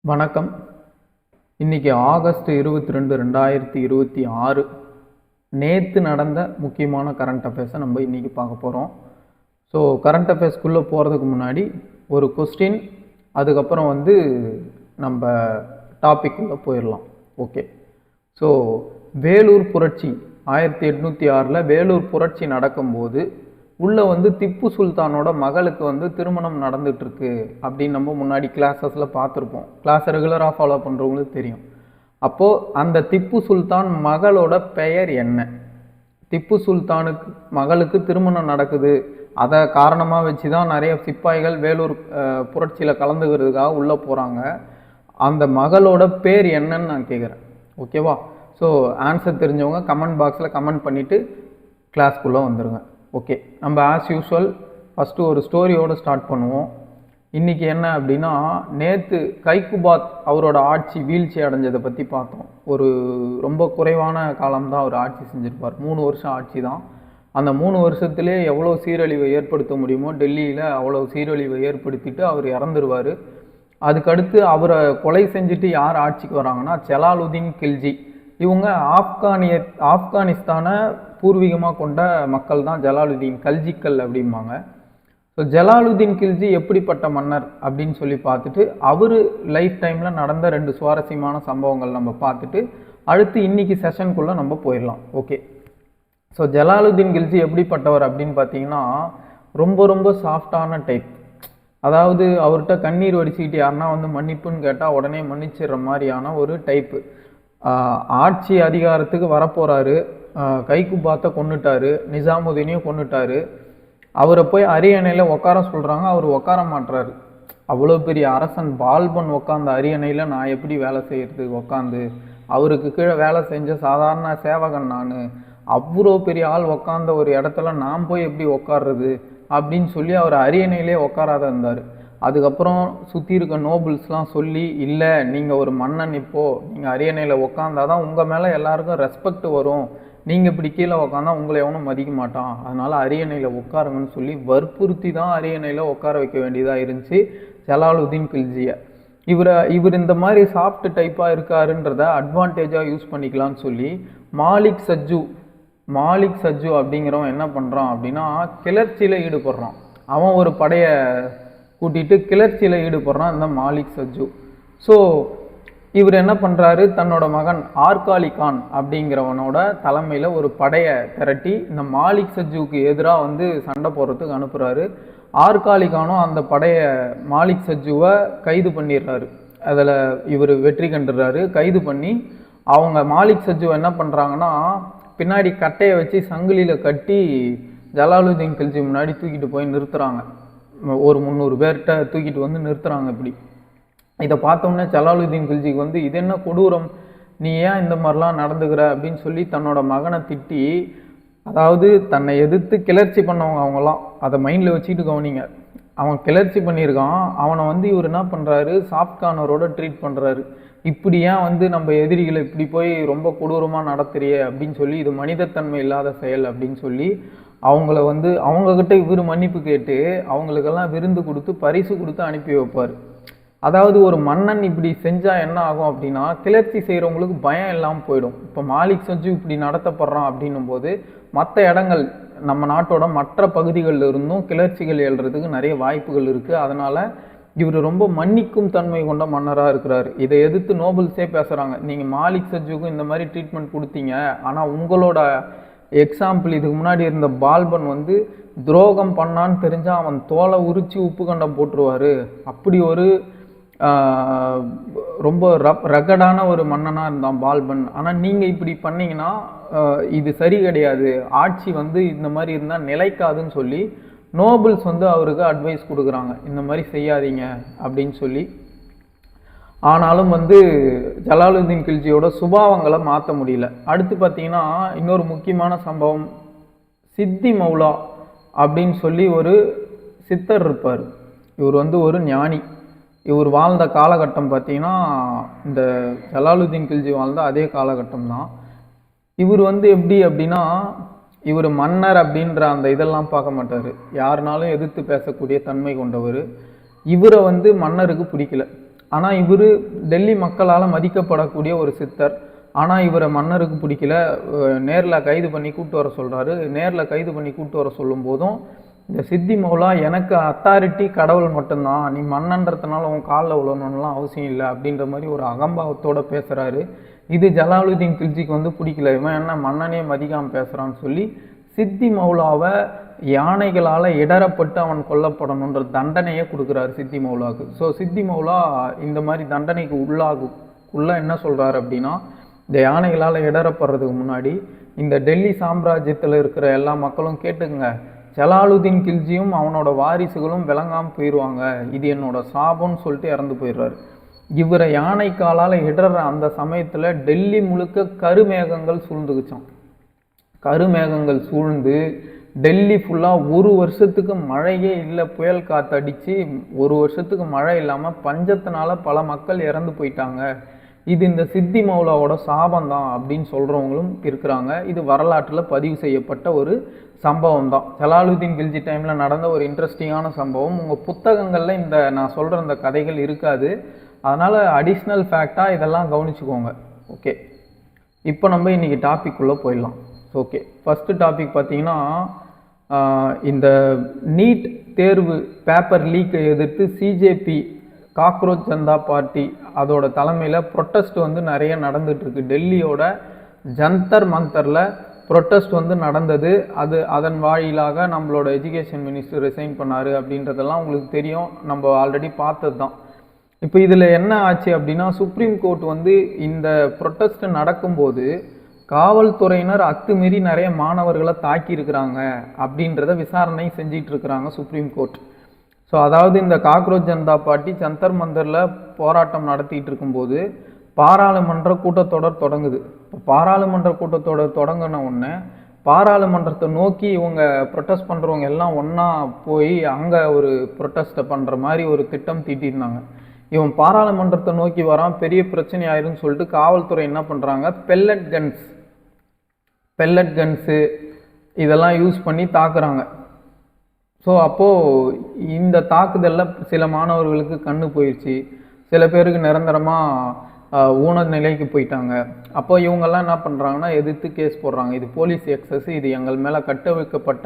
வணக்கம். இன்னைக்கு ஆகஸ்ட் 22 2026 நேற்று நடந்த முக்கியமான கரண்ட் அஃபேர்ஸை நம்ம இன்னைக்கு பார்க்க போகிறோம். ஸோ கரண்ட் அஃபேர்ஸ்க்குள்ளே போகிறதுக்கு முன்னாடி ஒரு கொஸ்டின், அதுக்கப்புறம் நம்ம டாபிக் உள்ள போயிடலாம். ஓகே. ஸோ வேலூர் புரட்சி 1806 வேலூர் புரட்சி நடக்கும்போது உள்ள திப்பு சுல்தானோட மகளுக்கு திருமணம் நடந்துட்டு இருக்கு அப்படின்னு நம்ம முன்னாடி கிளாஸஸ்ல பார்த்துருப்போம். கிளாஸ் ரெகுலராக ஃபாலோ பண்ணுறவங்களுக்கு தெரியும். அப்போது அந்த திப்பு சுல்தான் மகளோட பெயர் என்ன? திப்பு சுல்தானுக்கு மகளுக்கு திருமணம் நடக்குது, அதை காரணமாக வச்சு தான் நிறைய சிப்பாய்கள் வேலூர் புரட்சியில் கலந்துக்கிறதுக்காக உள்ளே போகிறாங்க. அந்த மகளோட பேர் என்னன்னு நான் கேட்குறேன். ஓகேவா? ஸோ ஆன்சர் தெரிஞ்சவங்க கமெண்ட் பாக்ஸில் கமெண்ட் பண்ணிவிட்டு கிளாஸ்க்குள்ளே வந்துடுங்க. ஓகே, நம்ம ஆஸ் யூஸ்வல் ஃபஸ்ட்டு ஒரு ஸ்டோரியோடு ஸ்டார்ட் பண்ணுவோம். இன்றைக்கி என்ன அப்படின்னா, நேற்று கைக்குபாத் அவரோட ஆட்சி வீழ்ச்சி அடைஞ்சதை பற்றி பார்த்தோம். ஒரு ரொம்ப குறைவான காலம்தான் அவர் ஆட்சி செஞ்சுருப்பார். 3 வருஷம் ஆட்சி தான். அந்த 3 வருஷத்துலேயே எவ்வளோ சீரழிவை ஏற்படுத்த முடியுமோ டெல்லியில் அவ்வளோ சீரழிவை ஏற்படுத்திட்டு அவர் இறந்துருவார். அதுக்கடுத்து அவரை கொலை செஞ்சுட்டு யார் ஆட்சிக்கு வராங்கன்னா ஜலாலுதீன் கில்ஜி. இவங்க ஆப்கானிஸ்தானை பூர்வீகமாக கொண்ட மக்கள் தான் ஜலாலுதீன் கல்ஜிக்கள் அப்படிம்பாங்க. ஸோ ஜலாலுதீன் கில்ஜி எப்படிப்பட்ட மன்னர் அப்படின்னு சொல்லி பார்த்துட்டு அவர் லைஃப் டைமில் நடந்த 2 சுவாரஸ்யமான சம்பவங்கள் நம்ம பார்த்துட்டு அடுத்து இன்னைக்கு செஷனுக்குள்ளே நம்ம போயிடலாம். ஓகே. ஸோ ஜலாலுதீன் கில்ஜி எப்படிப்பட்டவர் அப்படின்னு பார்த்தீங்கன்னா, ரொம்ப ரொம்ப சாஃப்டான டைப். அதாவது அவர்கிட்ட கண்ணீர் வடிச்சுக்கிட்டு யாருன்னா மன்னிப்புன்னு கேட்டால் உடனே மன்னிச்சிடுற மாதிரியான ஒரு டைப்பு. ஆட்சி அதிகாரத்துக்கு வரப்போகிறாரு, கைக்குபாத்தை கொண்டுட்டாரு, நிசாமுதீனையும் கொண்டுட்டாரு. அவரை போய் அரியணையில் உட்கார சொல்கிறாங்க, அவர் உட்கார மாட்டுறாரு. அவ்வளோ பெரிய அரசன் பால்பன் உட்காந்த அரியணையில் நான் எப்படி வேலை செய்கிறது உட்காந்து? அவருக்கு கீழே வேலை செஞ்ச சாதாரண சேவகன் நான். அவ்வளோ பெரிய ஆள் உட்காந்த ஒரு இடத்துல நான் போய் எப்படி உட்கார்றது அப்படின்னு சொல்லி அவர் அரியணையிலே உட்காராத இருந்தார். அதுக்கப்புறம் சுற்றி இருக்க நோபல்ஸ்லாம் சொல்லி, இல்லை நீங்கள் ஒரு மன்னன், இப்போது நீங்கள் அரியணையில் உட்காந்தாதான் உங்கள் மேலே எல்லாருக்கும் ரெஸ்பெக்ட் வரும், நீங்கள் இப்படி கீழே உட்காந்தா உங்களை எவனும் மதிக்க மாட்டான், அதனால் அரியணையில் உட்காருங்கன்னு சொல்லி வற்புறுத்தி தான் அரியணையில் உட்கார வைக்க வேண்டியதாக இருந்துச்சு ஜலாலுதீன் கில்ஜியை. இவர் இந்த மாதிரி சாஃப்ட் டைப்பாக இருக்காருன்றத அட்வான்டேஜாக யூஸ் பண்ணிக்கலான்னு சொல்லி மாலிக் சஜ்ஜு அப்படிங்கிறவன் என்ன பண்ணுறான் அப்படின்னா, கிளர்ச்சியில் ஈடுபடுறான். அவன் ஒரு படையை கூட்டிகிட்டு கிளர்ச்சியில் ஈடுபடுறான் இந்த மாலிக் சஜ்ஜு. ஸோ இவர் என்ன பண்ணுறாரு, தன்னோட மகன் ஆர்காலி கான் அப்படிங்கிறவனோட தலைமையில் ஒரு படையை திரட்டி இந்த மாலிக் சஜ்ஜுக்கு எதிராக சண்டை போடுறதுக்கு அனுப்புகிறாரு. ஆர்காலி கானும் அந்த படையை மாலிக் சஜ்ஜுவை கைது பண்ணிடுறாரு. அதில் இவர் வெற்றி கண்டுறாரு. கைது பண்ணி அவங்க மாலிக் சஜ்ஜுவை என்ன பண்ணுறாங்கன்னா, பின்னாடி கட்டையை வச்சு சங்கிலியில் கட்டி ஜலாலுதீன் கில்ஜி முன்னாடி தூக்கிட்டு போய் நிறுத்துகிறாங்க. ஒரு 300 பேர்கிட்ட தூக்கிட்டு நிறுத்துகிறாங்க. இப்படி இதை பார்த்தோன்னே ஜலாலுதீன் கில்ஜிக்கு இது என்ன கொடூரம், நீ ஏன் இந்த மாதிரிலாம் நடந்துக்கிற அப்படின்னு சொல்லி தன்னோட மகனை திட்டி, அதாவது தன்னை எதிர்த்து கிளர்ச்சி பண்ணவங்க அவங்களாம், அதை மைண்டில் வச்சுக்கிட்டு கவனிங்க. அவன் கிளர்ச்சி பண்ணியிருக்கான், அவனை இவர் என்ன பண்ணுறாரு, சாஃப்ட்கார்னரோட ட்ரீட் பண்ணுறாரு. இப்படி ஏன் நம்ம எதிரிகளை இப்படி போய் ரொம்ப கொடூரமாக நடத்துறியே அப்படின்னு சொல்லி, இது மனிதத்தன்மை இல்லாத செயல் அப்படின்னு சொல்லி அவங்கள அவங்கக்கிட்ட இவர் மன்னிப்பு கேட்டு அவங்களுக்கெல்லாம் விருந்து கொடுத்து பரிசு கொடுத்து அனுப்பி வைப்பார். அதாவது ஒரு மன்னன் இப்படி செஞ்சால் என்ன ஆகும் அப்படின்னா, கிளர்ச்சி செய்கிறவங்களுக்கு பயம் இல்லாமல் போயிடும். இப்போ மாலிக் சஜ்ஜு இப்படி நடத்தப்படுறான் அப்படின்னும் போது மற்ற இடங்கள், நம்ம நாட்டோட மற்ற பகுதிகளில் இருந்தும் கிளர்ச்சிகள் எழுறதுக்கு நிறைய வாய்ப்புகள் இருக்குது. அதனால் இவர் ரொம்ப மன்னிக்கும் தன்மை கொண்ட மன்னராக இருக்கிறார். இதை எதிர்த்து நோபல்ஸே பேசுகிறாங்க, நீங்கள் மாலிக் சஜ்ஜுக்கும் இந்த மாதிரி ட்ரீட்மெண்ட் கொடுத்தீங்க, ஆனால் உங்களோட எக்ஸாம்பிள் இதுக்கு முன்னாடி இருந்த பால்பன் துரோகம் பண்ணான்னு தெரிஞ்சால் அவன் தோலை உரித்து உப்பு கண்டம் போட்டுருவார். அப்படி ஒரு ரொம்ப ரகடான ஒரு மன்னனாக இருந்தான் பால்பன். ஆனால் நீங்கள் இப்படி பண்ணிங்கன்னா இது சரி கிடையாது, ஆட்சி இந்த மாதிரி இருந்தால் நிலைக்காதுன்னு சொல்லி நோபல்ஸ் அவருக்கு அட்வைஸ் கொடுக்குறாங்க, இந்த மாதிரி செய்யாதீங்க அப்படின்னு சொல்லி. ஆனாலும் ஜலாலுதீன் கில்ஜியோட சுபாவங்களை மாற்ற முடியல. அடுத்து பார்த்தீங்கன்னா இன்னொரு முக்கியமான சம்பவம், சித்தி மௌலா அப்படின்னு சொல்லி ஒரு சித்தர் இருப்பார். இவர் ஒரு ஞானி. இவர் வாழ்ந்த காலகட்டம் பார்த்தீங்கன்னா இந்த ஜலாலுதீன் கில்ஜி வாழ்ந்த அதே காலகட்டம் தான். இவர் எப்படி அப்படின்னா, இவர் மன்னர் அப்படின்ற அந்த இதெல்லாம் பார்க்க மாட்டார், யாருனாலும் எதிர்த்து பேசக்கூடிய தன்மை கொண்டவர். இவரை மன்னருக்கு பிடிக்கல. ஆனால் இவர் டெல்லி மக்களால் மதிக்கப்படக்கூடிய ஒரு சித்தர். ஆனால் இவரை மன்னருக்கு பிடிக்கல, நேரில் கைது பண்ணி கூப்பிட்டு வர சொல்கிறாரு. நேரில் கைது பண்ணி கூப்பிட்டு வர சொல்லும் போதும் இந்த சித்தி மௌலா எனக்கு அத்தாரிட்டி கடவுள் மட்டும்தான், நீ மன்னன்றதுனால உன் காலில் விழணும்லாம் அவசியம் இல்லை அப்படின்ற மாதிரி ஒரு அகம்பாவத்தோடு பேசுகிறாரு. இது ஜலாலுதீன் கில்ஜிக்கு வந்து பிடிக்கல, இவன் என்ன மன்னனே மதிக்காமல் பேசுகிறான்னு சொல்லி சித்தி மௌலாவை யானைகளால் இடரப்பட்டு அவன் கொல்லப்படணுன்ற தண்டனையை கொடுக்குறாரு சித்தி மௌலாவுக்கு. ஸோ சித்தி மௌலா இந்த மாதிரி தண்டனைக்கு உள்ளே என்ன சொல்கிறாரு அப்படின்னா, இந்த யானைகளால் இடரப்படுறதுக்கு முன்னாடி இந்த டெல்லி சாம்ராஜ்யத்தில் இருக்கிற எல்லா மக்களும் கேட்டுக்குங்க, ஜலாலுதீன் கில்ஜியும் அவனோட வாரிசுகளும் விளங்காமல் போயிடுவாங்க, இது என்னோட சாபம்னு சொல்லிட்டு இறந்து போயிடுறாரு. இவரை யானை காலால் இடற அந்த சமயத்தில் டெல்லி முழுக்க கருமேகங்கள் சூழ்ந்துக்குச்சான். கருமேகங்கள் சூழ்ந்து டெல்லி ஃபுல்லாக ஒரு வருஷத்துக்கு மழையே இல்லை, புயல் காற்றடிச்சு ஒரு வருஷத்துக்கு மழை இல்லாமல் பஞ்சத்தினால பல மக்கள் இறந்து போயிட்டாங்க. இது இந்த சித்தி மௌலாவோட சாபம் தான் அப்படின்னு சொல்கிறவங்களும் இருக்கிறாங்க. இது வரலாற்றில் பதிவு செய்யப்பட்ட ஒரு சம்பவம் தான். ஜலாலுதீன் கில்ஜி டைமில் நடந்த ஒரு இன்ட்ரெஸ்டிங்கான சம்பவம். உங்கள் புத்தகங்களில் இந்த நான் சொல்கிற இந்த கதைகள் இருக்காது, அதனால் அடிஷ்னல் ஃபேக்டாக இதெல்லாம் கவனிச்சுக்கோங்க. ஓகே, இப்போ நம்ம இன்றைக்கி டாபிக் உள்ளே போயிடலாம். ஓகே, ஃபஸ்ட்டு டாபிக் பார்த்தீங்கன்னா, இந்த நீட் தேர்வு பேப்பர் லீக்கை எதிர்த்து சிஜேபி காக்ரோச் ஜனதா பார்ட்டி அதோட தலைமையில் ப்ரொட்டஸ்ட் வந்து நிறைய நடந்துகிட்ருக்கு. டெல்லியோட ஜந்தர் மந்தரில் ப்ரொட்டஸ்ட் வந்து நடந்தது. அதன் வாயிலாக நம்மளோட எஜுகேஷன் மினிஸ்டர் ரிசைன் பண்ணார் அப்படின்றதெல்லாம் உங்களுக்கு தெரியும், நம்ம ஆல்ரெடி பார்த்தது தான். இப்போ இதில் என்ன ஆச்சு அப்படின்னா, சுப்ரீம் கோர்ட் வந்து இந்த ப்ரொட்டஸ்ட் நடக்கும்போது காவல்துறையினர் அத்துமீறி நிறைய மாணவர்களை தாக்கியிருக்கிறாங்க அப்படின்றத விசாரணை செஞ்சிட்ருக்கிறாங்க சுப்ரீம் கோர்ட். ஸோ அதாவது இந்த காக்ரோச் ஜனதா பார்ட்டி ஜந்தர் மந்தரில் போராட்டம் நடத்திட்டு இருக்கும்போது பாராளுமன்ற கூட்டத்தொடர் தொடங்குது. இப்போ பாராளுமன்ற கூட்டத்தொடர் தொடங்கின உடனே பாராளுமன்றத்தை நோக்கி இவங்க ப்ரொட்டஸ்ட் பண்ணுறவங்க எல்லாம் ஒன்றா போய் அங்கே ஒரு ப்ரொட்டஸ்ட்டை பண்ணுற மாதிரி ஒரு திட்டம் தீட்டியிருந்தாங்க. இவன் பாராளுமன்றத்தை நோக்கி வரான், பெரிய பிரச்சனை ஆயிருன்னு சொல்லிட்டு காவல்துறை என்ன பண்ணுறாங்க, பெல்லட் கன்ஸு இதெல்லாம் யூஸ் பண்ணி தாக்குறாங்க. ஸோ அப்போது இந்த தாக்குதலில் சில மாணவர்களுக்கு கண்ணு போயிடுச்சு, சில பேருக்கு நிரந்தரமாக ஊன நிலைக்கு போயிட்டாங்க. அப்போ இவங்கெல்லாம் என்ன பண்ணுறாங்கன்னா எதிர்த்து கேஸ் போடுறாங்க, இது போலீஸ் எக்ஸஸ், இது எங்கள் மேலே கட்டவிழ்க்கப்பட்ட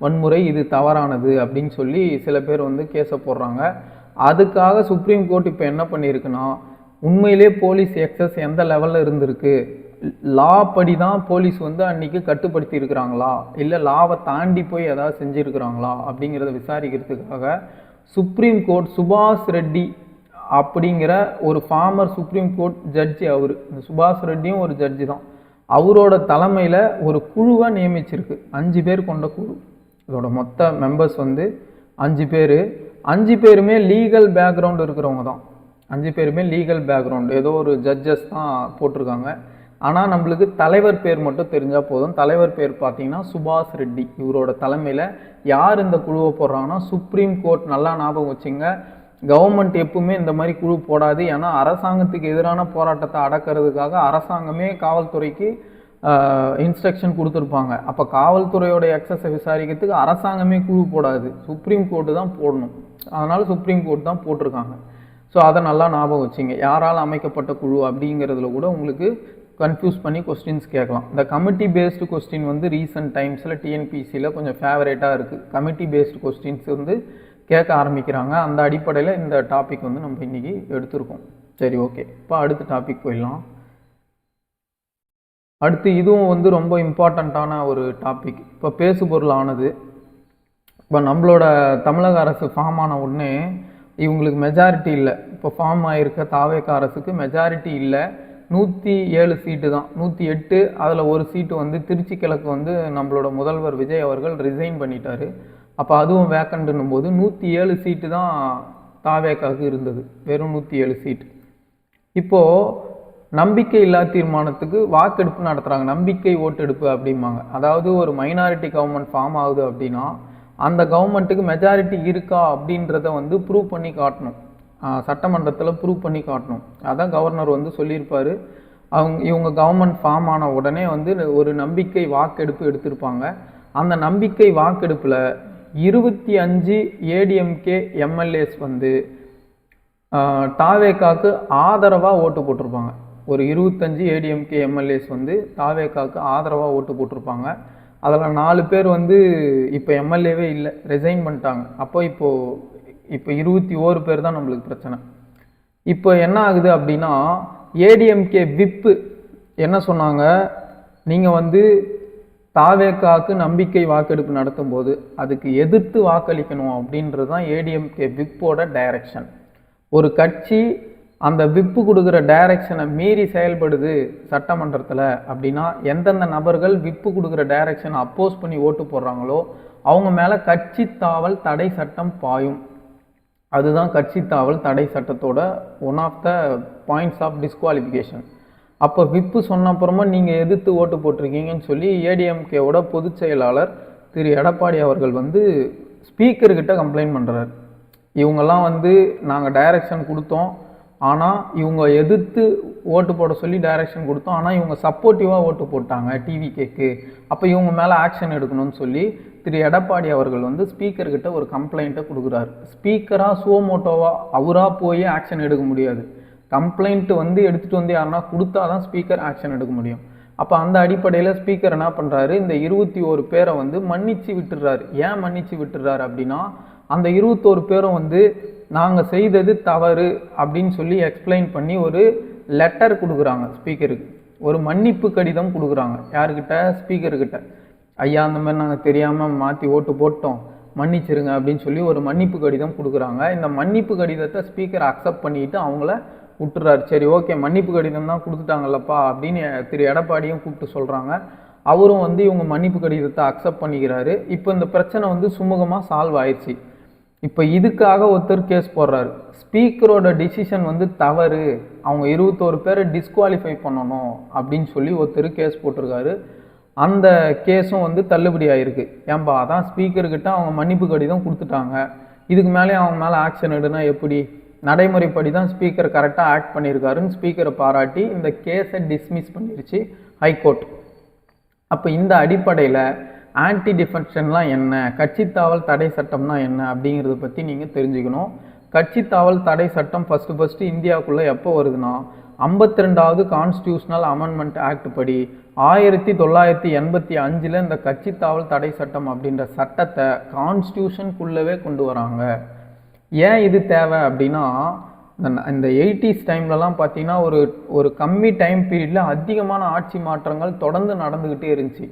வன்முறை, இது தவறானது அப்படின்னு சொல்லி சில பேர் வந்து கேஸை போடுறாங்க. அதுக்காக சுப்ரீம் கோர்ட் இப்போ என்ன பண்ணியிருக்குன்னா, உண்மையிலே போலீஸ் எக்ஸஸ் எந்த லெவலில் இருந்திருக்கு, லா படி தான் போலீஸ் வந்து அன்றைக்கி கட்டுப்படுத்தி இருக்கிறாங்களா, இல்லை லாவை தாண்டி போய் ஏதாவது செஞ்சுருக்கிறாங்களா அப்படிங்கிறத விசாரிக்கிறதுக்காக சுப்ரீம் கோர்ட் சுபாஷ் ரெட்டி அப்படிங்கிற ஒரு ஃபார்மர் சுப்ரீம் கோர்ட் ஜட்ஜி, இந்த சுபாஷ் ரெட்டியும் ஒரு ஜட்ஜி தான், அவரோட தலைமையில் ஒரு குழுவை நியமிச்சிருக்கு. 5 பேர் கொண்ட குழு. இதோட மொத்த மெம்பர்ஸ் வந்து 5 பேர். 5 பேருமே லீகல் பேக்ரவுண்ட் இருக்கிறவங்க தான். 5 பேருமே லீகல் பேக்ரவுண்ட், ஏதோ ஒரு ஜட்ஜஸ் தான் போட்டிருக்காங்க. ஆனால் நம்மளுக்கு தலைவர் பேர் மட்டும் தெரிஞ்சால் போதும். தலைவர் பேர் பார்த்தீங்கன்னா சுபாஷ் ரெட்டி. இவரோட தலைமையில் யார் இந்த குழுவை போடுறாங்கன்னா சுப்ரீம் கோர்ட். நல்லா ஞாபகம் வச்சுங்க, கவர்மெண்ட் எப்பவுமே இந்த மாதிரி குழு போடாது. ஏன்னா அரசாங்கத்துக்கு எதிரான போராட்டத்தை அடக்கிறதுக்காக அரசாங்கமே காவல்துறைக்கு இன்ஸ்ட்ரக்ஷன் கொடுத்துருப்பாங்க. அப்போ காவல்துறையோட எக்ஸஸை விசாரிக்கிறதுக்கு அரசாங்கமே குழு போடாது, சுப்ரீம் கோர்ட்டு தான் போடணும். அதனால் சுப்ரீம் கோர்ட் தான் போட்டிருக்காங்க. ஸோ அதை நல்லா ஞாபகம் வச்சுங்க. யாரால் அமைக்கப்பட்ட குழு அப்படிங்கிறதுல கூட உங்களுக்கு கன்ஃபியூஸ் பண்ணி கொஸ்டின்ஸ் கேட்கலாம். இந்த கமிட்டி பேஸ்டு கொஸ்டின் வந்து ரீசெண்ட் டைம்ஸில் டிஎன்பிசியில் கொஞ்சம் ஃபேவரேட்டாக இருக்குது. கமிட்டி பேஸ்டு கொஸ்டின்ஸ் வந்து கேட்க ஆரம்பிக்கிறாங்க. அந்த அடிப்படையில் இந்த டாபிக் வந்து நம்ம இன்றைக்கி எடுத்திருக்கோம். சரி, ஓகே, இப்போ அடுத்த டாபிக் போயிடலாம். அடுத்து இதுவும் வந்து ரொம்ப இம்பார்ட்டண்ட்டான ஒரு டாபிக். இப்போ பேசுபொருள் ஆனது. இப்போ நம்மளோட தமிழக அரசு ஃபார்ம் ஆன உடனே இவங்களுக்கு மெஜாரிட்டி இல்லை. இப்போ ஃபார்ம் ஆகிருக்க தாவேகா அரசுக்கு மெஜாரிட்டி இல்லை, 107 சீட்டு தான், 108. அதில் ஒரு சீட்டு வந்து திருச்சி கிழக்கு வந்து நம்மளோட முதல்வர் விஜய் அவர்கள் ரிசைன் பண்ணிட்டார். அப்போ அதுவும் வேக்கண்ட்னும் போது 107 சீட்டு தான் தாவேகாவுக்கு இருந்தது, வெறும் 107 சீட்டு. இப்போது நம்பிக்கை இல்லா தீர்மானத்துக்கு வாக்கெடுப்பு நடத்துகிறாங்க, நம்பிக்கை ஓட்டெடுப்பு அப்படிம்பாங்க. அதாவது ஒரு மைனாரிட்டி கவர்மெண்ட் ஃபார்ம் ஆகுது அப்படின்னா அந்த கவர்மெண்ட்டுக்கு மெஜாரிட்டி இருக்கா அப்படின்றத வந்து ப்ரூவ் பண்ணி காட்டணும், சட்டமன்றத்தில் ப்ரூவ் பண்ணி காட்டணும். அதான் கவர்னர் வந்து சொல்லியிருப்பார். இவங்க கவர்மெண்ட் ஃபார்ம் ஆன உடனே வந்து ஒரு நம்பிக்கை வாக்கெடுப்பு எடுத்திருப்பாங்க. அந்த நம்பிக்கை வாக்கெடுப்பில் 25 ஏடிஎம்கே எம்எல்ஏஸ் வந்து தாவேக்காக்கு ஆதரவாக ஓட்டு போட்டிருப்பாங்க. ஒரு 25 ஏடிஎம்கே எம்எல்ஏஸ் வந்து தாவேக்காக்கு ஆதரவாக ஓட்டு போட்டிருப்பாங்க. அதில் 4 பேர் வந்து இப்போ எம்எல்ஏவே இல்லை, ரிசைன் பண்ணிட்டாங்க. அப்போ இப்போ 21 பேர் தான் நம்மளுக்கு பிரச்சனை. இப்போ என்ன ஆகுது அப்படின்னா, ஏடிஎம்கே விப்பு என்ன சொன்னாங்க, நீங்கள் வந்து தாவேக்காக்கு நம்பிக்கை வாக்கெடுப்பு நடத்தும் போது அதுக்கு எதிர்த்து வாக்களிக்கணும் அப்படின்றது தான் ஏடிஎம்கே விப்போட டைரக்ஷன். ஒரு கட்சி அந்த விப்பு கொடுக்குற டைரக்ஷனை மீறி செயல்படுது சட்டமன்றத்தில் அப்படின்னா, எந்தெந்த நபர்கள் விப்பு கொடுக்குற டைரக்ஷனை அப்போஸ் பண்ணி ஓட்டு போடுறாங்களோ அவங்க மேலே கட்சி தாவல் தடை சட்டம் பாயும். அதுதான் கட்சி தாவல் தடை சட்டத்தோட one of the points of disqualification. அப்போ விப்பு சொன்னப்புறமா நீங்கள் எதிர்த்து ஓட்டு போட்டிருக்கீங்கன்னு சொல்லி ஏடிஎம்கேவோட பொதுச் செயலாளர் திரு எடப்பாடி அவர்கள் வந்து ஸ்பீக்கர்கிட்ட கம்ப்ளைண்ட் பண்ணுறாரு. இவங்கெல்லாம் வந்து நாங்கள் டைரக்ஷன் கொடுத்தோம், ஆனால் இவங்க எதிர்த்து ஓட்டு போட சொல்லி டைரக்ஷன் கொடுத்தோம், ஆனால் இவங்க சப்போர்ட்டிவாக ஓட்டு போட்டாங்க டிவிகேக்கு, அப்போ இவங்க மேலே ஆக்ஷன் எடுக்கணும்னு சொல்லி திரு எடப்பாடி அவர்கள் வந்து ஸ்பீக்கர்கிட்ட ஒரு கம்ப்ளைண்ட்டை கொடுக்குறாரு. ஸ்பீக்கராக சுவமோட்டோவாக அவராக போய் ஆக்ஷன் எடுக்க முடியாது. கம்ப்ளைண்ட் வந்து எடுத்துகிட்டு வந்து யாருன்னா கொடுத்தா தான் ஸ்பீக்கர் ஆக்ஷன் எடுக்க முடியும். அப்போ அந்த அடிப்படையில் ஸ்பீக்கர் என்ன பண்ணுறாரு, இந்த 21 பேரை வந்து மன்னிச்சு விட்டுறாரு. ஏன் மன்னிச்சு விட்டுறாரு அப்படின்னா, அந்த 21 பேரும் வந்து நாங்கள் செய்தது தவறு அப்படின்னு சொல்லி எக்ஸ்பிளைன் பண்ணி ஒரு லெட்டர் கொடுக்குறாங்க ஸ்பீக்கருக்கு. ஒரு மன்னிப்பு கடிதம் கொடுக்குறாங்க. யாருக்கிட்ட? ஸ்பீக்கர்கிட்ட. ஐயா, அந்த மாதிரி நாங்கள் தெரியாமல் மாற்றி ஓட்டு போட்டோம், மன்னிச்சிருங்க அப்படின்னு சொல்லி ஒரு மன்னிப்பு கடிதம் கொடுக்குறாங்க. இந்த மன்னிப்பு கடிதத்தை ஸ்பீக்கர் அக்செப்ட் பண்ணிட்டு அவங்கள விட்டுறாரு. சரி, ஓகே, மன்னிப்பு கடிதம் தான் கொடுத்துட்டாங்கல்லப்பா அப்படின்னு திரு எடப்பாடியும் கூப்பிட்டு சொல்கிறாங்க. அவரும் வந்து இவங்க மன்னிப்பு கடிதத்தை அக்செப்ட் பண்ணிக்கிறாரு. இப்போ இந்த பிரச்சனை வந்து சுமூகமாக சால்வ் ஆயிடுச்சு. இப்போ இதுக்காக ஒருத்தர் கேஸ் போடுறாரு. ஸ்பீக்கரோட டிசிஷன் வந்து தவறு, அவங்க 21 பேரை டிஸ்குவாலிஃபை பண்ணணும் அப்படின்னு சொல்லி ஒருத்தர் கேஸ் போட்டிருக்காரு. அந்த கேஸும் வந்து தள்ளுபடி ஆகிருக்கு. ஏன்பா, அதான் ஸ்பீக்கர்கிட்ட அவங்க மன்னிப்பு கடிதம் கொடுத்துட்டாங்க, இதுக்கு மேலே அவங்க மேலே ஆக்ஷன் எடுனா எப்படி? நடைமுறைப்படி தான் ஸ்பீக்கர் கரெக்டாக ஆக்ட் பண்ணியிருக்காருன்னு ஸ்பீக்கரை பாராட்டி இந்த கேஸை டிஸ்மிஸ் பண்ணிருச்சு ஹைகோர்ட். அப்போ இந்த அடிப்படையில் ஆன்டி டிஃபெக்ஷன்லாம் என்ன, கட்சித்தாவல் தடை சட்டம்னா என்ன அப்படிங்கிறத பற்றி நீங்கள் தெரிஞ்சுக்கணும். கட்சித்தாவல் தடை சட்டம் ஃபஸ்ட்டு இந்தியாவுக்குள்ளே எப்போ வருதுன்னா, 52வது கான்ஸ்டியூஷனல் அமெண்ட்மெண்ட் ஆக்ட் படி 1985 இந்த கட்சித்தாவல் தடை சட்டம் அப்படின்ற சட்டத்தை கான்ஸ்டியூஷனுக்குள்ளவே கொண்டு வராங்க. ஏன் இது தேவை அப்படின்னா, இந்த 80s டைம்லலாம் பார்த்தீங்கன்னா ஒரு கம்மி டைம் பீரியடில் அதிகமான ஆட்சி மாற்றங்கள் தொடர்ந்து நடந்துக்கிட்டே இருந்துச்சு.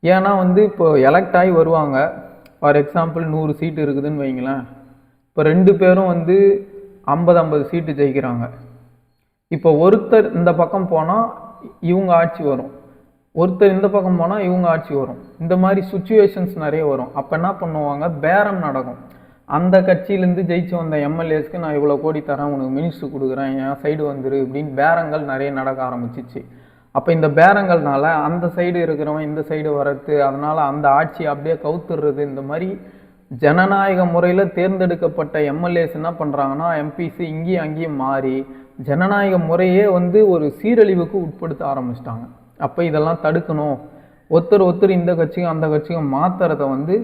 ஏன்னா வந்து இப்போ எலெக்ட் ஆகி வருவாங்க. ஃபார் எக்ஸாம்பிள் 100 சீட்டு இருக்குதுன்னு வைங்களேன். இப்போ 2 பேரும் வந்து 50 சீட்டு ஜெயிக்கிறாங்க. இப்போ ஒருத்தர் இந்த பக்கம் போனால் இவங்க ஆட்சி வரும், ஒருத்தர் இந்த பக்கம் போனால் இவங்க ஆட்சி வரும். இந்த மாதிரி சுச்சுவேஷன்ஸ் நிறைய வரும். அப்போ என்ன பண்ணுவாங்க, பேரம் நடக்கும். அந்த கட்சியிலேருந்து ஜெயிச்சு வந்த எம்எல்ஏஸ்க்கு நான் இவ்வளோ கோடி தரேன், உனக்கு மினிஸ்டர் கொடுக்குறேன், என் சைடு வந்துரு இப்படின்னு பேரங்கள் நிறைய நடக்க ஆரம்பிச்சிச்சு. அப்போ இந்த பேரங்கள்னால அந்த சைடு இருக்கிறவன் இந்த சைடு வர்றது, அதனால் அந்த ஆட்சி அப்படியே கவுத்துடுறது. இந்த மாதிரி ஜனநாயக முறையில் தேர்ந்தெடுக்கப்பட்ட எம்எல்ஏஸ் என்ன பண்ணுறாங்கன்னா, எம்பிசி இங்கேயும் அங்கேயும் மாறி ஜனநாயக முறையே வந்து ஒரு சீரழிவுக்கு உட்படுத்த ஆரம்பிச்சிட்டாங்க. அப்போ இதெல்லாம் தடுக்கணும், ஒருத்தர் இந்த கட்சியும் அந்த கட்சியும் மாற்றுறதை வந்து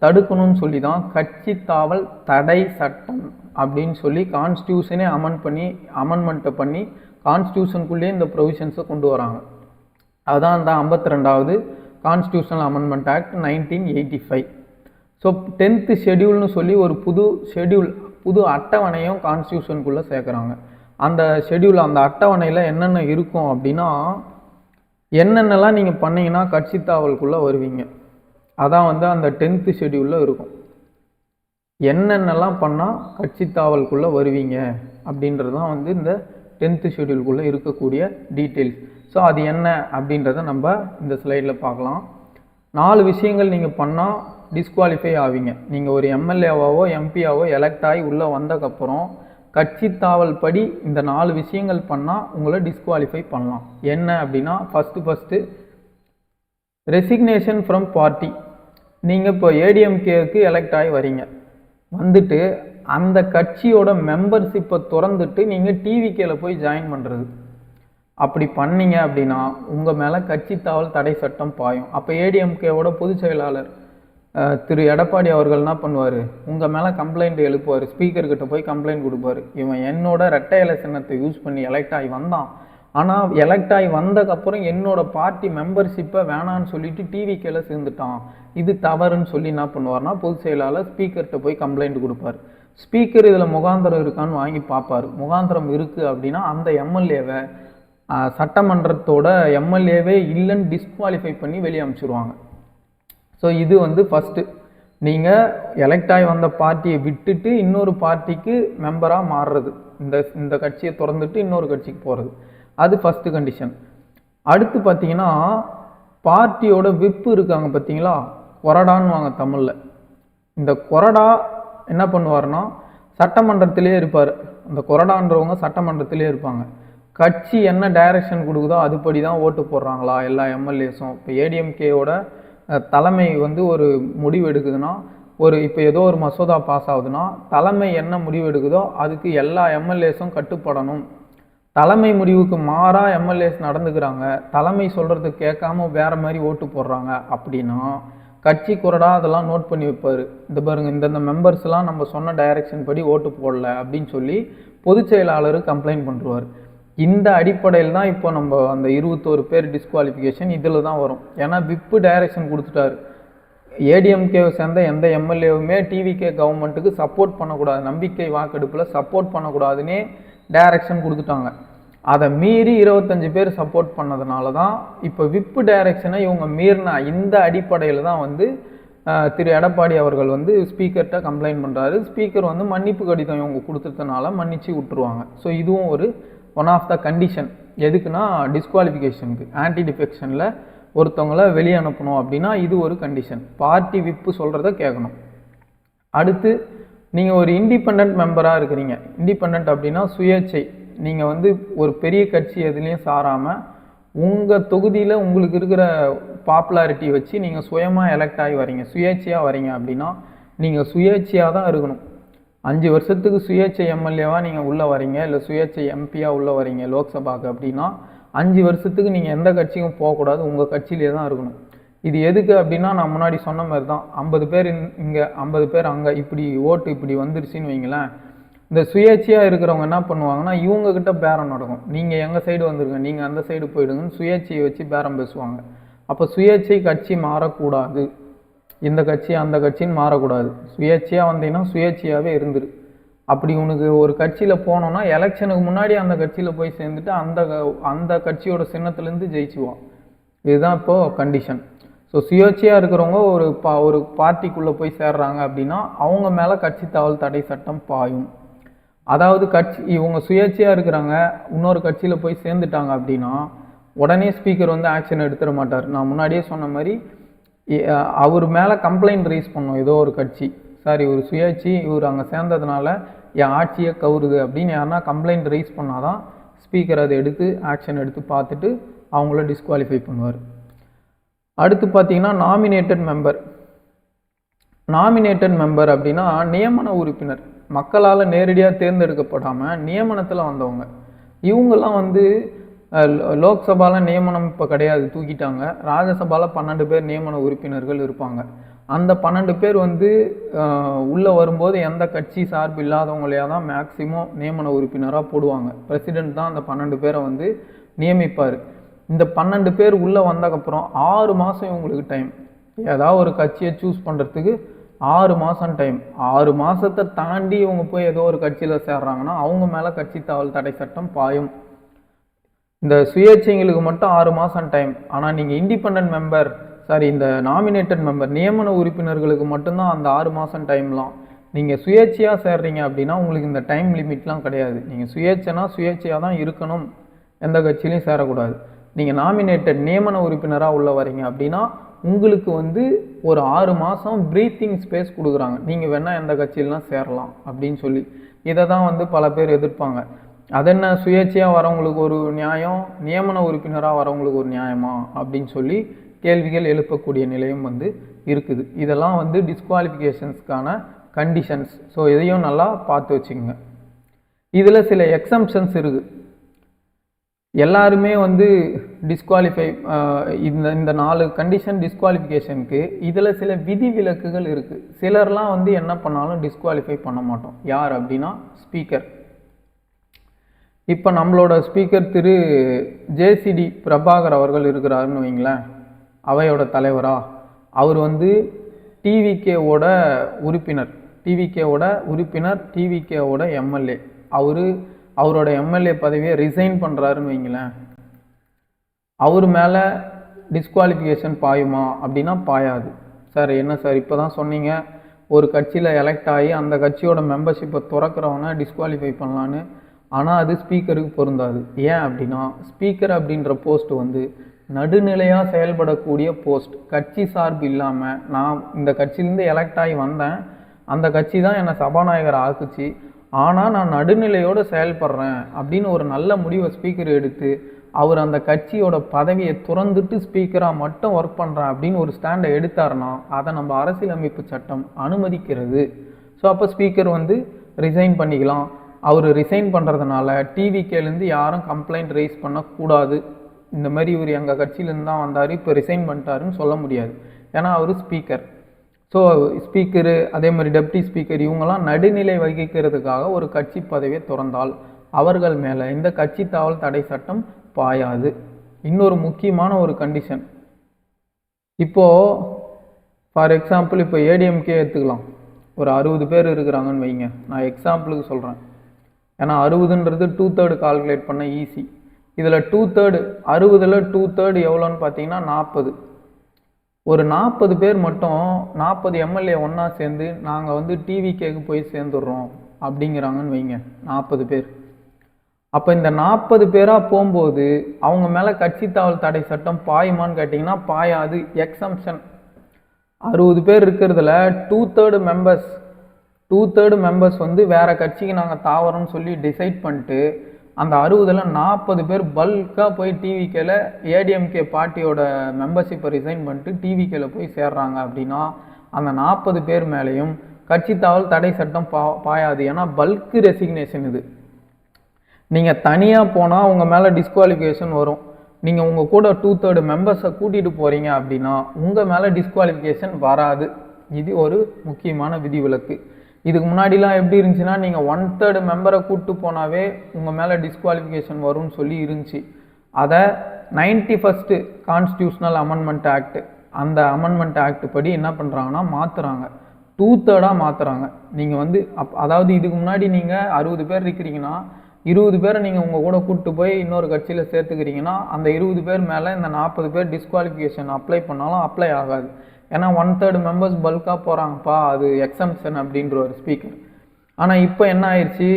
தடுக்கணும்னு சொல்லி தான் கட்சி தாவல் தடை சட்டம் அப்படின்னு சொல்லி கான்ஸ்டியூஷனே அமெண்ட்மெண்ட்டை பண்ணி கான்ஸ்டியூஷனுக்குள்ளேயே இந்த ப்ரொவிஷன்ஸை கொண்டு வராங்க. அதுதான் அந்த 52வது constitutional amendment act 1985. So 10th ஷெடியூல்னு சொல்லி ஒரு புது அட்டவணையும் கான்ஸ்டியூஷனுக்குள்ளே சேர்க்குறாங்க. அந்த ஷெடியூல், அந்த அட்டவணையில் என்னென்ன இருக்கும் அப்படின்னா, என்னென்னலாம் நீங்கள் பண்ணிங்கன்னா கட்சி தாவலுக்குள்ளே வருவீங்க, அதான் வந்து அந்த 10th ஷெடியூலில் இருக்கும். என்னென்னலாம் பண்ணால் கட்சி தாவலுக்குள்ளே வருவீங்க அப்படின்றது தான் வந்து இந்த 10th ஷெடியூலுக்குள்ளே இருக்கக்கூடிய டீட்டெயில்ஸ். ஸோ அது என்ன அப்படின்றத நம்ம இந்த ஸ்லைடில் பார்க்கலாம். 4 விஷயங்கள் நீங்கள் பண்ணால் டிஸ்குவாலிஃபை ஆவீங்க. நீங்கள் ஒரு எம்எல்ஏவாவோ எம்பியாவோ எலெக்ட் ஆகி உள்ளே வந்ததுக்கப்புறம் கட்சி தாவல் படி இந்த 4 விஷயங்கள் பண்ணால் உங்களை டிஸ்குவாலிஃபை பண்ணலாம். என்ன அப்படின்னா, ஃபஸ்ட்டு ரெசிக்னேஷன் ஃப்ரம் பார்ட்டி. நீங்கள் இப்போ ஏடிஎம்கேக்கு எலெக்ட் ஆகி வரீங்க, வந்துட்டு அந்த கட்சியோட மெம்பர்ஷிப்பை திறந்துட்டு நீங்கள் டிவிகேல போய் ஜாயின் பண்ணுறது. அப்படி பண்ணீங்க அப்படின்னா உங்கள் மேலே கட்சி தாவல் தடை சட்டம் பாயும். அப்போ ஏடிஎம்கேவோட பொதுச் செயலாளர் திரு எடப்பாடி அவர்கள் என்ன பண்ணுவார், உங்கள் மேலே கம்ப்ளைண்ட் எழுப்புவார், ஸ்பீக்கர்கிட்ட போய் கம்ப்ளைண்ட் கொடுப்பாரு. இவன் என்னோட ரெட்டை இலை சின்னத்தை யூஸ் பண்ணி எலெக்ட் ஆகி வந்தான், ஆனால் எலெக்ட் ஆகி வந்ததுக்கப்புறம் என்னோட பார்ட்டி மெம்பர்ஷிப்பை வேணான்னு சொல்லிட்டு டிவிகேல சேர்ந்துட்டான், இது தவறுன்னு சொல்லி என்ன பண்ணுவார்னா பொதுச் செயலாளர் ஸ்பீக்கர்கிட்ட போய் கம்ப்ளைண்ட் கொடுப்பார். ஸ்பீக்கர் இதில் முகாந்திரம் இருக்கான்னு வாங்கி பார்ப்பார். முகாந்திரம் இருக்குது அப்படின்னா அந்த எம்எல்ஏவை சட்டமன்றத்தோட எம்எல்ஏவே இல்லைன்னு டிஸ்குவாலிஃபை பண்ணி வெளியே அனுப்பிச்சிடுவாங்க. ஸோ இது வந்து ஃபஸ்ட்டு, நீங்கள் எலெக்ட் ஆகி வந்த பார்ட்டியை விட்டுட்டு இன்னொரு பார்ட்டிக்கு மெம்பராக மாறுறது, இந்த கட்சியை திறந்துட்டு இன்னொரு கட்சிக்கு போகிறது, அது ஃபஸ்ட்டு கண்டிஷன். அடுத்து பார்த்தீங்கன்னா பார்ட்டியோட விப்பு இருக்காங்க பார்த்தீங்களா, கொறடான்னு வாங்க தமிழில். இந்த கொறடா என்ன பண்ணுவார்னா சட்டமன்றத்திலே இருப்பார். அந்த கொறடான்றவங்க சட்டமன்றத்திலே இருப்பாங்க. கட்சி என்ன டைரக்ஷன் கொடுக்குதோ அதுபடி தான் ஓட்டு போடுறாங்களா எல்லா எம்எல்ஏஸும். இப்போ ஏடிஎம்கேயோட தலைமை வந்து ஒரு முடிவு எடுக்குதுன்னா, இப்போ ஏதோ ஒரு மசோதா பாஸ் ஆகுதுன்னா தலைமை என்ன முடிவு எடுக்குதோ அதுக்கு எல்லா எம்எல்ஏஸும் கட்டுப்படணும். தலைமை முடிவுக்கு மாறாக எம்எல்ஏஸ் நடந்துக்கிறாங்க, தலைமை சொல்கிறது கேட்காம வேறு மாதிரி ஓட்டு போடுறாங்க அப்படின்னா கட்சி கொறடா அதெல்லாம் நோட் பண்ணி வைப்பார். இந்த பாருங்க, இந்தந்த மெம்பர்ஸ்லாம் நம்ம சொன்ன டைரக்ஷன் படி ஓட்டு போடல அப்படின்னு சொல்லி பொதுச் செயலாளர் கம்ப்ளைண்ட் பண்ணுவார். இந்த அடிப்படையில் தான் இப்போ நம்ம அந்த 21 பேர் டிஸ்குவாலிஃபிகேஷன் இதில் தான் வரும். ஏன்னா விப்பு டைரக்ஷன் கொடுத்துட்டாரு. ஏடிஎம்கேவை சேர்ந்த எந்த எம்எல்ஏவுமே டிவிகே கவர்மெண்ட்டுக்கு சப்போர்ட் பண்ணக்கூடாது, நம்பிக்கை வாக்கெடுப்பில் சப்போர்ட் பண்ணக்கூடாதுன்னே டைரக்ஷன் கொடுத்துட்டாங்க. அதை மீறி 25 பேர் சப்போர்ட் பண்ணதுனால தான் இப்போ விப்பு டைரக்ஷனை இவங்க மீறினா இந்த அடிப்படையில் தான் வந்து திரு எடப்பாடி அவர்கள் வந்து ஸ்பீக்கர்கிட்ட கம்ப்ளைண்ட் பண்ணுறாரு. ஸ்பீக்கர் வந்து மன்னிப்பு கடிதம் இவங்க கொடுத்ததுனால மன்னிச்சு விட்டுருவாங்க. ஸோ இதுவும் ஒரு ஒன் ஆஃப் த கண்டிஷன். எதுக்குன்னா டிஸ்குவாலிஃபிகேஷனுக்கு, ஆன்டி டிஃபெக்ஷனில் ஒருத்தவங்களை வெளியே அனுப்பணும் அப்படின்னா இது ஒரு கண்டிஷன். பார்ட்டி விப்பு சொல்கிறத கேட்கணும். அடுத்து நீங்கள் ஒரு இண்டிபெண்ட் மெம்பராக இருக்கிறீங்க. இண்டிபெண்ட் அப்படின்னா சுயேட்சை. நீங்கள் வந்து ஒரு பெரிய கட்சி எதுலேயும் சாராமல் உங்கள் தொகுதியில் உங்களுக்கு இருக்கிற பாப்புலாரிட்டி வச்சு நீங்கள் சுயமாக எலெக்ட் ஆகி வரீங்க, சுயேட்சையாக வரீங்க அப்படின்னா நீங்கள் சுயேட்சையாக தான் இருக்கணும். 5 வருஷத்துக்கு சுயேட்சை எம்எல்ஏவாக நீங்கள் உள்ளே வரீங்க, இல்லை சுயேட்சை எம்பியாக உள்ளே வரீங்க லோக்சபாவுக்கு அப்படின்னா 5 வருஷத்துக்கு நீங்கள் எந்த கட்சிக்கும் போகக்கூடாது, உங்கள் கட்சியிலே தான் இருக்கணும். இது எதுக்கு அப்படின்னா நான் முன்னாடி சொன்ன மாதிரி தான், 50 பேர் இங்கே 50 பேர் அங்கே இப்படி ஓட்டு இப்படி வந்துருச்சுன்னு வைங்களேன். இந்த சுயேட்சையாக இருக்கிறவங்க என்ன பண்ணுவாங்கன்னா இவங்கக்கிட்ட பேரம் நடக்கும். நீங்கள் எங்கள் சைடு வந்துருங்க, நீங்கள் அந்த சைடு போயிடுங்கன்னு சுயேட்சையை வச்சு பேரம் பேசுவாங்க. அப்போ சுயேட்சை கட்சி மாறக்கூடாது, இந்த கட்சி அந்த கட்சின்னு மாறக்கூடாது. சுயேட்சையாக வந்தீங்கன்னா சுயேட்சையாகவே இருந்துரு. அப்படி உனக்கு ஒரு கட்சியில் போனோன்னா எலெக்ஷனுக்கு முன்னாடி அந்த கட்சியில் போய் சேர்ந்துட்டு அந்த கட்சியோட சின்னத்துலேருந்து ஜெயிச்சுவான். இதுதான் இப்போது கண்டிஷன். ஸோ சுயேட்சையாக இருக்கிறவங்க ஒரு பார்ட்டிக்குள்ளே போய் சேர்றாங்க அப்படின்னா அவங்க மேலே கட்சி தாவல் தடை சட்டம் பாயும். அதாவது இவங்க சுயேட்சையாக இருக்கிறாங்க, இன்னொரு கட்சியில் போய் சேர்ந்துட்டாங்க அப்படின்னா உடனே ஸ்பீக்கர் வந்து ஆக்ஷன் எடுத்துட மாட்டார். நான் முன்னாடியே சொன்ன மாதிரி அவர் மேலே கம்ப்ளைண்ட் ரைஸ் பண்ணோம். ஏதோ ஒரு கட்சி, சாரி ஒரு சுயேட்சி, இவர் அங்கே சேர்ந்ததுனால என் ஆட்சியை கவுருது அப்படின்னு யாருன்னா கம்ப்ளைண்ட் ரைஸ் பண்ணால் தான் ஸ்பீக்கர் அதை எடுத்து ஆக்ஷன் எடுத்து பார்த்துட்டு அவங்கள டிஸ்குவாலிஃபை பண்ணுவார். அடுத்து பார்த்தீங்கன்னா நாமினேட்டட் மெம்பர். நாமினேட்டட் மெம்பர் அப்படின்னா நியமன உறுப்பினர், மக்களால் நேரடியாக தேர்ந்தெடுக்கப்படாமல் நியமனத்தில் வந்தவங்க. இவங்கெல்லாம் வந்து லோக்சபாவில் நியமனம் இப்போ கிடையாது, தூக்கிட்டாங்க. ராஜ்யசபாவில் 12 பேர் நியமன உறுப்பினர்கள் இருப்பாங்க. அந்த 12 பேர் வந்து உள்ளே வரும்போது எந்த கட்சி சார்பு இல்லாதவங்களையாக தான் மேக்சிமம் நியமன உறுப்பினராக போடுவாங்க. பிரசிடெண்ட் தான் அந்த 12 பேரை வந்து நியமிப்பார். இந்த 12 பேர் உள்ளே வந்ததுக்கப்புறம் 6 மாதம் இவங்களுக்கு டைம். ஏதாவது ஒரு கட்சியை சூஸ் பண்ணுறதுக்கு 6 மாதம் டைம். 6 மாதத்தை தாண்டி இவங்க போய் ஏதோ ஒரு கட்சியில் சேர்றாங்கன்னா அவங்க மேலே கட்சி தாவல் தடை சட்டம் பாயும். இந்த சுயேட்சைங்களுக்கு மட்டும் 6 மாதம் டைம். ஆனால் நீங்கள் இண்டிபெண்ட் மெம்பர், சாரி இந்த நாமினேட்டட் மெம்பர் நியமன உறுப்பினர்களுக்கு மட்டும்தான் அந்த 6 மாதம் டைம்லாம். நீங்கள் சுயேட்சையாக சேர்றீங்க அப்படின்னா உங்களுக்கு இந்த டைம் லிமிட்லாம் கிடையாது. நீங்கள் சுயேட்சைனா சுயேட்சையாக தான் இருக்கணும், எந்த கட்சியிலையும் சேரக்கூடாது. நீங்கள் நாமினேட்டட் நியமன உறுப்பினராக உள்ள வரீங்க அப்படின்னா உங்களுக்கு வந்து ஒரு 6 மாதம் ப்ரீத்திங் ஸ்பேஸ் கொடுக்குறாங்க. நீங்கள் வேணால் எந்த கட்சியிலாம் சேரலாம் அப்படின்னு சொல்லி. இதை தான் வந்து பல பேர் எதிர்ப்பாங்க. அதென்ன சுயேட்சையாக வரவங்களுக்கு ஒரு நியாயம், நியமன உறுப்பினராக வரவங்களுக்கு ஒரு நியாயமா அப்படின்னு சொல்லி கேள்விகள் எழுப்பக்கூடிய நிலையும் வந்து இருக்குது. இதெல்லாம் வந்து டிஸ்குவாலிஃபிகேஷன்ஸ்க்கான கண்டிஷன்ஸ். ஸோ இதையும் நல்லா பார்த்து வச்சுக்கோங்க. இதில் சில எக்ஸம்ஷன்ஸ் இருக்குது. எல்லாருமே வந்து டிஸ்குவாலிஃபை இந்த இந்த 4 கண்டிஷன் டிஸ்குவாலிஃபிகேஷனுக்கு இதில் சில விதிவிலக்குகள் இருக்குது. சிலர்லாம் வந்து என்ன பண்ணாலும் டிஸ்குவாலிஃபை பண்ண மாட்டோம். யார் அப்படின்னா ஸ்பீக்கர். இப்போ நம்மளோட ஸ்பீக்கர் திரு ஜேசிடி பிரபாகர் அவர்கள் இருக்கிறாருன்னு வைங்களேன், அவையோட தலைவரா. அவர் வந்து டிவிகேவோட உறுப்பினர், டிவிகேவோட எம்எல்ஏ. அவரோட எம்எல்ஏ பதவியை ரிசைன் பண்ணுறாருன்னு வைங்களேன், அவர் மேலே டிஸ்குவாலிஃபிகேஷன் பாயுமா அப்படின்னா பாயாது. சார் என்ன சார் இப்போ தான் சொன்னீங்க ஒரு கட்சியில் எலெக்ட் ஆகி அந்த கட்சியோட மெம்பர்ஷிப்பை துறக்கிறவனை டிஸ்குவாலிஃபை பண்ணலான்னு. ஆனால் அது ஸ்பீக்கருக்கு பொருந்தாது. ஏன் அப்படின்னா ஸ்பீக்கர் அப்படின்ற போஸ்ட் வந்து நடுநிலையாக செயல்படக்கூடிய போஸ்ட். கட்சி சார்பு இல்லாமல் நான் இந்த கட்சியிலேருந்து எலெக்ட் ஆகி வந்தேன், அந்த கட்சி தான் என்னை சபாநாயகர் ஆக்குச்சு, ஆனால் நான் நடுநிலையோடு செயல்படுறேன் அப்படின்னு ஒரு நல்ல முடிவை ஸ்பீக்கர் எடுத்து அவர் அந்த கட்சியோட பதவியை துறந்துட்டு ஸ்பீக்கராக மட்டும் ஒர்க் பண்ணுறேன் அப்படின்னு ஒரு ஸ்டாண்டை எடுத்தாருன்னா அதை நம்ம அரசியலமைப்பு சட்டம் அனுமதிக்கிறது. ஸோ அப்போ ஸ்பீக்கர் வந்து ரிசைன் பண்ணிக்கலாம். அவர் ரிசைன் பண்ணுறதுனால டிவிகேலேருந்து யாரும் கம்ப்ளைண்ட் ரைஸ் பண்ணக்கூடாது. இந்த மாதிரி இவர் எங்கள் கட்சியிலேருந்து தான் வந்தார், இப்போ ரிசைன் பண்ணிட்டாருன்னு சொல்ல முடியாது. ஏன்னா அவர் ஸ்பீக்கர். ஸோ ஸ்பீக்கரு அதே மாதிரி டெப்டி ஸ்பீக்கர் இவங்கெல்லாம் நடுநிலை வகிக்கிறதுக்காக ஒரு கட்சி பதவியை துறந்தால் அவர்கள் மேலே இந்த கட்சி தாவல் தடை சட்டம் பாயாது. இன்னொரு முக்கியமான ஒரு கண்டிஷன், இப்போது ஃபார் எக்ஸாம்பிள் இப்போ ஏடிஎம்கே எடுத்துக்கலாம். ஒரு 60 பேர் இருக்கிறாங்கன்னு வைங்க, நான் எக்ஸாம்பிளுக்கு சொல்கிறேன். ஏன்னா 60ன்றது 2/3 கால்குலேட் பண்ண ஈஸி. இதில் 2/3 60ல் 2/3 எவ்வளோன்னு பார்த்தீங்கன்னா 40. ஒரு 40 பேர் மட்டும் 40 எம்எல்ஏ ஒன்றா சேர்ந்து நாங்கள் வந்து டிவிகேக்கு போய் சேர்ந்துடுறோம் அப்படிங்கிறாங்கன்னு வைங்க, 40 பேர். அப்போ இந்த 40 பேராக போகும்போது அவங்க மேலே கட்சி தாவல் தடை சட்டம் பாயுமான்னு கேட்டிங்கன்னா பாயாது. எக்ஸம்ஷன் 60 பேர் இருக்கிறதுல 2/3 மெம்பர்ஸ் வந்து வேறு கட்சிக்கு நாங்கள் தாவறோம்னு சொல்லி டிசைட் பண்ணிட்டு அந்த 60ல் 40 பேர் பல்காக போய் டிவிகேல ஏடிஎம்கே பார்ட்டியோட மெம்பர்ஷிப்பை ரிசைன் பண்ணிட்டு டிவிகேல போய் சேர்றாங்க அப்படின்னா அந்த 40 பேர் மேலேயும் கட்சி தாவல் தடை சட்டம் பாயாது. ஏன்னா பல்க்கு ரெசிக்னேஷன் இது. நீங்கள் தனியாக போனால் உங்கள் மேலே டிஸ்குவாலிஃபிகேஷன் வரும். நீங்கள் உங்கள் கூட 2/3 மெம்பர்ஸை கூட்டிகிட்டு போகிறீங்க அப்படின்னா உங்கள் மேலே டிஸ்குவாலிஃபிகேஷன் வராது. இது ஒரு முக்கியமான விதிவிலக்கு. இதுக்கு முன்னாடிலாம் எப்படி இருந்துச்சுன்னா நீங்கள் 1/3 மெம்பரை கூப்பிட்டு போனாவே உங்கள் மேலே டிஸ்குவாலிஃபிகேஷன் வரும்னு சொல்லி இருந்துச்சு. அதை 91st கான்ஸ்டியூஷனல் அமெண்ட்மெண்ட் ஆக்ட், அந்த அமெண்ட்மெண்ட் ஆக்ட் படி என்ன பண்ணுறாங்கன்னா மாற்றுறாங்க, 2/3 மாற்றுறாங்க. நீங்கள் வந்து அதாவது இதுக்கு முன்னாடி நீங்கள் 60 பேர் இருக்கிறீங்கன்னா 20 பேரை நீங்கள் உங்கள் கூட கூப்பிட்டு போய் இன்னொரு கட்சியில் சேர்த்துக்கிறீங்கன்னா அந்த 20 பேர் மேலே இந்த 40 பேர் டிஸ்குவாலிஃபிகேஷன் அப்ளை பண்ணாலும் அப்ளை ஆகாது. ஏன்னா 1/3 மெம்பர்ஸ் பல்காக போகிறாங்கப்பா, அது எக்ஸம்ஷன் அப்படின்ற ஒரு ஸ்பீக்கர். ஆனால் இப்போ என்ன ஆயிடுச்சு,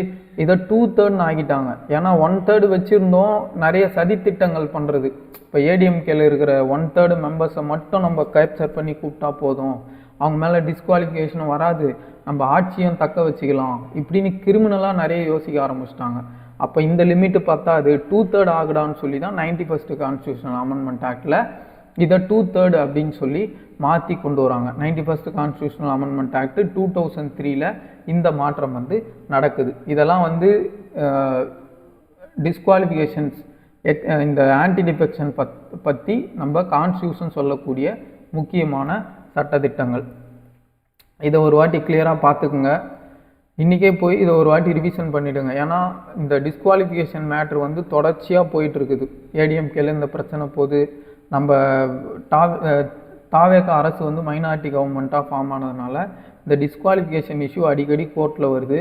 இதை 2/3 ஆகிட்டாங்க. ஏன்னா 1/3 வச்சுருந்தோம் நிறைய சதித்திட்டங்கள் பண்ணுறது. இப்போ ஏடிஎம்கேல இருக்கிற 1/3 மெம்பர்ஸை மட்டும் நம்ம கேப்சர் பண்ணி கூப்பிட்டா போதும், அவங்க மேலே டிஸ்குவாலிஃபிகேஷனும் வராது, நம்ம ஆட்சியும் தக்க வச்சுக்கலாம் இப்படின்னு கிரிமினலாக நிறைய யோசிக்க ஆரம்பிச்சிட்டாங்க. அப்போ இந்த லிமிட்டு பத்தாது, 2/3 ஆகுடான்னு சொல்லி தான் 91st கான்ஸ்டியூஷனல் அமெண்ட்மெண்ட் ஆக்டில் இதை 2/3 அப்படின்னு சொல்லி மாற்றி கொண்டு வராங்க. 91st கான்ஸ்டியூஷனல் அமெண்ட்மெண்ட் ஆக்ட் 2003ல் இந்த மாற்றம் வந்து நடக்குது. இதெல்லாம் வந்து டிஸ்குவாலிஃபிகேஷன்ஸ் இந்த ஆன்டி டிஃபெக்ஷன் பற்றி நம்ம கான்ஸ்டியூஷன் சொல்லக்கூடிய முக்கியமான சட்டத்திட்டங்கள். இதை ஒரு வாட்டி கிளியராக பார்த்துக்குங்க. இன்றைக்கே போய் இதை ஒரு வாட்டி ரிவிஷன் பண்ணிவிடுங்க. ஏன்னா இந்த டிஸ்குவாலிஃபிகேஷன் மேட்ரு வந்து தொடர்ச்சியாக போயிட்டுருக்குது. ஏடிஎம்கேல இந்த பிரச்சனை போது, நம்ம தாவேக அரசு வந்து மைனாரிட்டி கவர்மெண்ட்டாக ஃபார்ம் ஆனதுனால இந்த டிஸ்குவாலிஃபிகேஷன் இஷ்யூ அடிக்கடி கோர்ட்டில் வருது.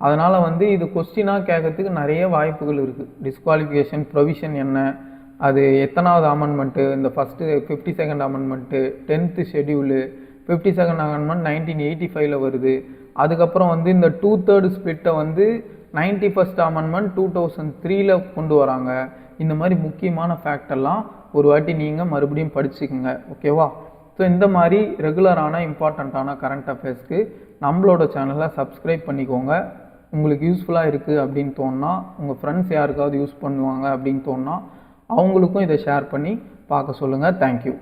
அதனால் வந்து இது கொஸ்டினாக கேட்கறதுக்கு நிறைய வாய்ப்புகள் இருக்குது. டிஸ்குவாலிஃபிகேஷன் ப்ரொவிஷன் என்ன, அது எத்தனாவது அமெண்ட்மெண்ட்டு, இந்த first 52nd amendment, 10th schedule, 52nd amendment 1985ல் வருது. அதுக்கப்புறம் வந்து இந்த 2/3 ஸ்பிளிட்டை வந்து 91st அமெண்ட்மெண்ட் 2003ல் கொண்டு வராங்க. இந்த மாதிரி முக்கியமான ஃபேக்டெல்லாம் ஒரு வாட்டி நீங்கள் மறுபடியும் படிச்சுக்கோங்க, ஓகேவா? ஸோ இந்த மாதிரி ரெகுலரான இம்பார்ட்டண்ட்டான கரண்ட் அஃபேர்ஸ்க்கு நம்மளோட சேனலை சப்ஸ்கிரைப் பண்ணிக்கோங்க. உங்களுக்கு யூஸ்ஃபுல்லாக இருக்குது அப்படின்னு தோணுனா, உங்கள் ஃப்ரெண்ட்ஸ் யாருக்காவது யூஸ் பண்ணுவாங்க அப்படின்னு தோணுனா அவங்களுக்கும் இதை ஷேர் பண்ணி பார்க்க சொல்லுங்கள். தேங்க்யூ.